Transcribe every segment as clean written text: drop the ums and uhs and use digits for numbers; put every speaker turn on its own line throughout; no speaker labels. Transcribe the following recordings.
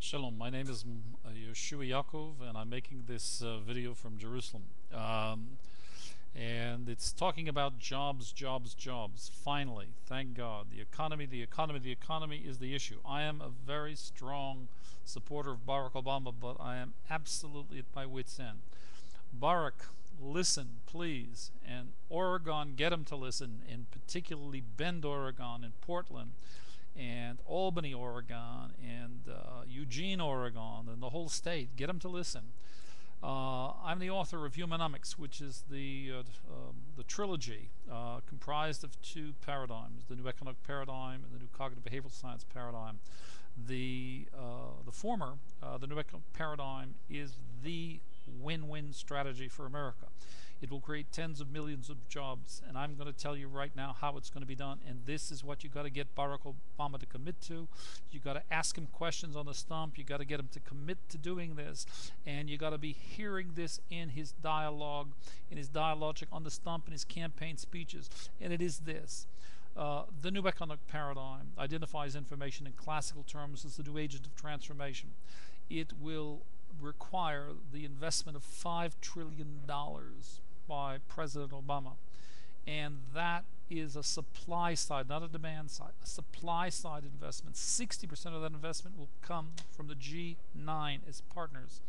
Shalom, my name is Yehoshua Yaakov, and I'm making this video from Jerusalem. And it's talking about jobs, jobs, jobs. Finally, thank God. The economy, the economy, the economy is the issue. I am a very strong supporter of Barack Obama, but I am absolutely at my wit's end. Barack, listen, please. And Oregon, get him to listen, and particularly Bend, Oregon, and Portland, and Albany, Oregon, and Eugene, Oregon, and the whole state. Get them to listen. I'm the author of Humanomics, which is the trilogy comprised of two paradigms: the new economic paradigm and the new cognitive behavioral science paradigm. The former, the new economic paradigm, is the win-win strategy for America. It will create tens of millions of jobs, and I'm going to tell you right now how it's going to be done, and this is what you got to get Barack Obama to commit to. You got to ask him questions on the stump. You got to get him to commit to doing this, and you got to be hearing this in his dialogue, in his dialogic on the stump, in his campaign speeches, and it is this. The new economic paradigm identifies information in classical terms as the new agent of transformation. It will require the investment of $5 trillion by President Obama, and that is a supply side, not a demand side, a supply side investment. 60% of that investment will come from the G9 as partners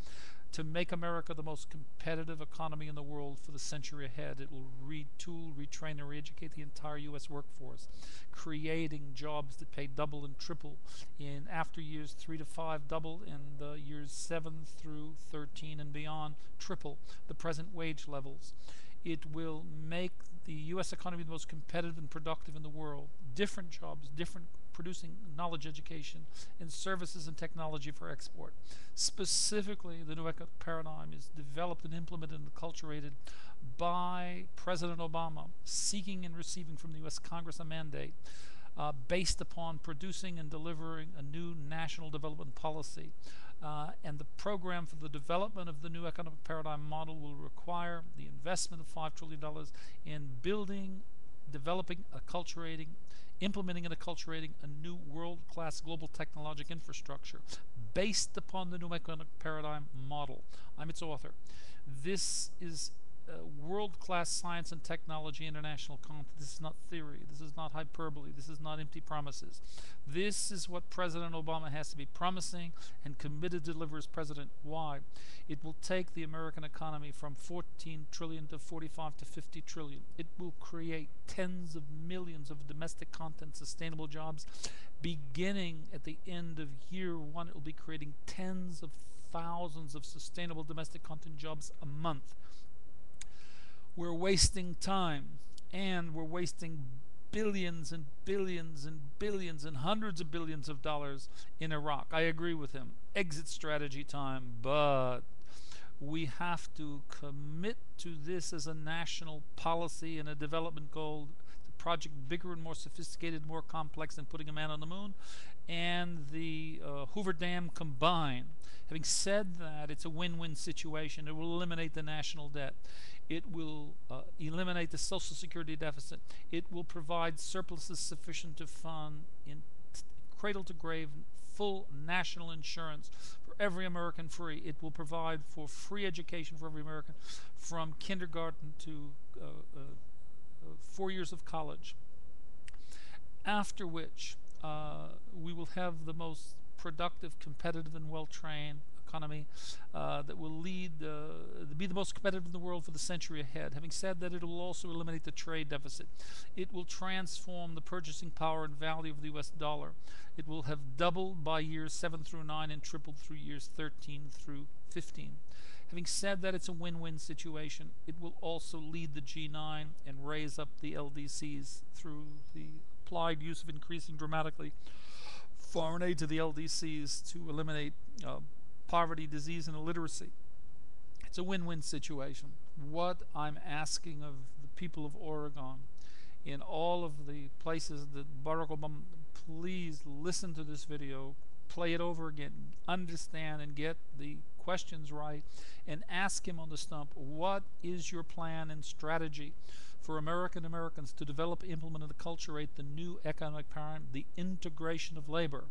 to make America the most competitive economy in the world for the century ahead. It will retool, retrain, and re-educate the entire U.S. workforce, creating jobs that pay double and triple in after years 3 to 5, double in years 7 through 13 and beyond, triple the present wage levels. It will make the U.S. economy the most competitive and productive in the world. Different jobs, different producing knowledge, education, and services and technology for export. Specifically, the new economic paradigm is developed and implemented and acculturated by President Obama, seeking and receiving from the U.S. Congress a mandate based upon producing and delivering a new national development policy. And the program for the development of the new economic paradigm model will require the investment of $5 trillion in building, developing, acculturating, implementing and acculturating a new world-class global technological infrastructure based upon the new economic paradigm model. I'm its author. This is world-class science and technology international content. This is not theory. This is not hyperbole. This is not empty promises. This is what President Obama has to be promising and committed to deliver as president. Why? It will take the American economy from 14 trillion to 45 to 50 trillion. It will create tens of millions of domestic content sustainable jobs. Beginning at the end of year one, it will be creating tens of thousands of sustainable domestic content jobs a month. We're wasting time, and we're wasting billions and billions and billions and hundreds of billions of dollars in Iraq. I agree with him. Exit strategy time, but we have to commit to this as a national policy and a development goal. The project bigger and more sophisticated, more complex than putting a man on the moon and the Hoover Dam combined. Having said that, it's a win-win situation. It will eliminate the national debt. It will eliminate the Social Security deficit. It will provide surpluses sufficient to fund in cradle to grave full national insurance for every American free. It will provide for free education for every American from kindergarten to 4 years of college. After which we will have the most productive, competitive, and well-trained economy that will lead be the most competitive in the world for the century ahead. Having said that, it will also eliminate the trade deficit. It will transform the purchasing power and value of the U.S. dollar. It will have doubled by years 7 through 9 and tripled through years 13 through 15. Having said that, it's a win-win situation. It will also lead the G9 and raise up the LDCs through the applied use of increasing dramatically foreign aid to the LDCs to eliminate poverty, disease, and illiteracy. It's a win-win situation. What I'm asking of the people of Oregon, in all of the places that Barack Obama, please listen to this video, play it over again, understand and get the questions right, and ask him on the stump, what is your plan and strategy for Americans to develop, implement, and acculturate the new economic paradigm, the integration of labor?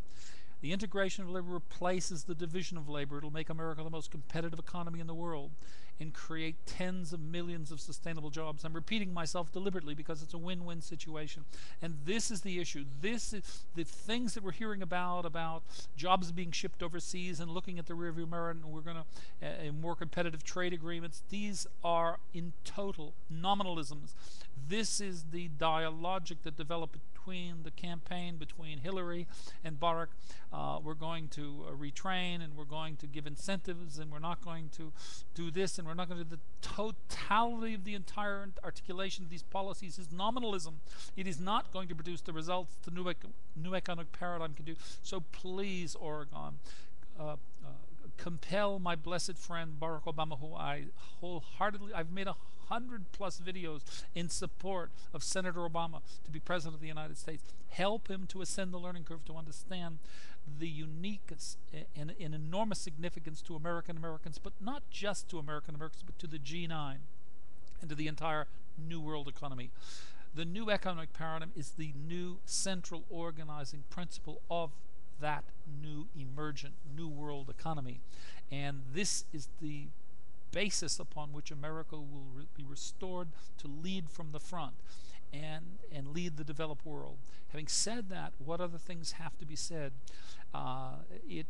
The integration of labor replaces the division of labor. It'll make America the most competitive economy in the world and create tens of millions of sustainable jobs. I'm repeating myself deliberately because it's a win-win situation. And this is the issue. This is the things that we're hearing about jobs being shipped overseas and looking at the rearview mirror, and we're going to more competitive trade agreements. These are in total nominalisms. This is the dialogic that developed between the campaign between Hillary and Barack. We're going to retrain, and we're going to give incentives, and we're not going to do this, and we're not going to do the totality of the entire articulation of these policies is nominalism. It is not going to produce the results the new economic paradigm can do. So please, Oregon, compel my blessed friend Barack Obama, who I wholeheartedly, I've made 100+ videos in support of Senator Obama to be president of the United States. Help him to ascend the learning curve, to understand the unique and enormous significance to Americans, but not just to Americans, but to the G9 and to the entire New World economy. The new economic paradigm is the new central organizing principle of that new emergent New World economy. And this is the basis upon which America will be restored to lead from the front and lead the developed world. Having said that, what other things have to be said? It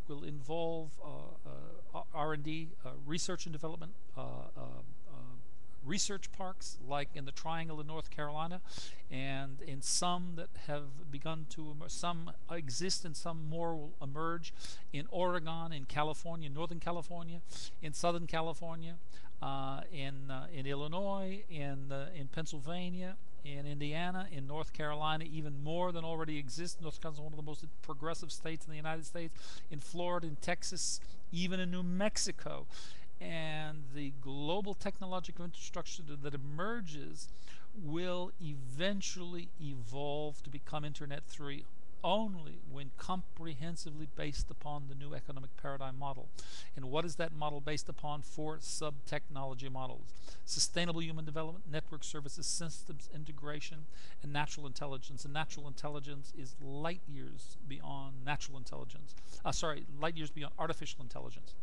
will involve R&D, research and development, research parks like in the Triangle in North Carolina, and in some that have begun to some exist and some more will emerge in Oregon, in California, Northern California, in Southern California, in Illinois, in Pennsylvania, in Indiana, in North Carolina, even more than already exists. North Carolina is one of the most progressive states in the United States, in Florida, in Texas, even in New Mexico. And the global technological infrastructure that emerges will eventually evolve to become Internet 3 only when comprehensively based upon the new economic paradigm model. And what is that model based upon? 4 sub-technology models: sustainable human development, network services, systems integration, and natural intelligence. And natural intelligence is light years beyond natural intelligence. Light years beyond artificial intelligence.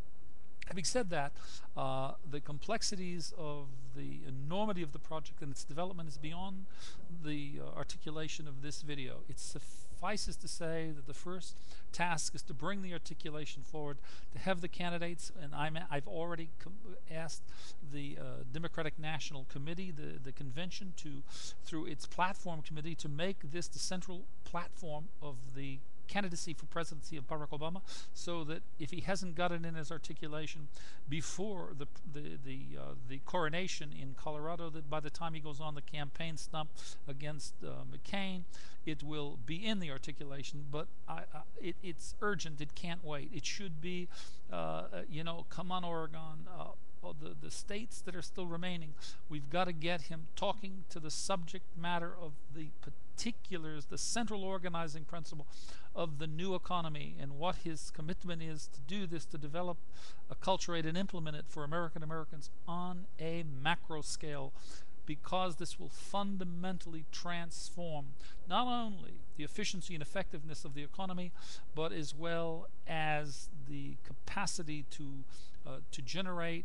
Having said that, the complexities of the enormity of the project and its development is beyond the articulation of this video. It suffices to say that the first task is to bring the articulation forward, to have the candidates, and I've already asked the Democratic National Committee, the convention, through its platform committee, to make this the central platform of the candidacy for presidency of Barack Obama, so that if he hasn't got it in his articulation before the coronation in Colorado, that by the time he goes on the campaign stump against McCain, it will be in the articulation. But it's urgent. It can't wait. It should be, come on, Oregon. The states that are still remaining, we've got to get him talking to the subject matter of the particulars, the central organizing principle of the new economy, and what his commitment is to do this, to develop, acculturate, and implement it for Americans on a macro scale, because this will fundamentally transform not only the efficiency and effectiveness of the economy, but as well as the capacity to generate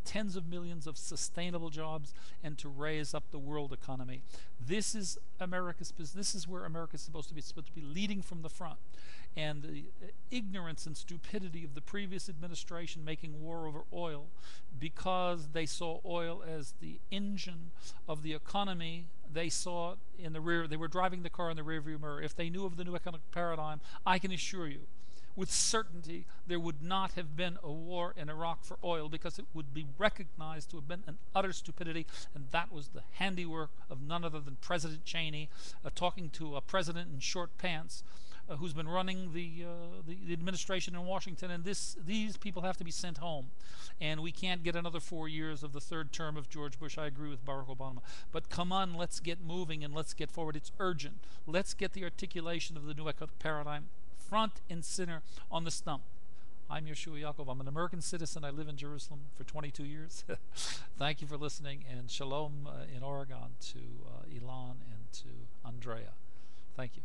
tens of millions of sustainable jobs and to raise up the world economy. This is America's business. This is where America is supposed to be leading from the front. And the ignorance and stupidity of the previous administration making war over oil, because they saw oil as the engine of the economy, they saw it in the rear. They were driving the car in the rearview mirror. If they knew of the new economic paradigm, I can assure you, with certainty, there would not have been a war in Iraq for oil, because it would be recognized to have been an utter stupidity, and that was the handiwork of none other than President Cheney, talking to a president in short pants, who's been running the administration in Washington. And these people have to be sent home, and we can't get another 4 years of the third term of George Bush. I agree with Barack Obama, but come on, let's get moving and let's get forward. It's urgent. Let's get the articulation of the new economic paradigm front and center on the stump. I'm Yehoshua Yaakov. I'm an American citizen. I live in Jerusalem for 22 years. Thank you for listening, and shalom in Oregon to Ilan and to Andrea. Thank you.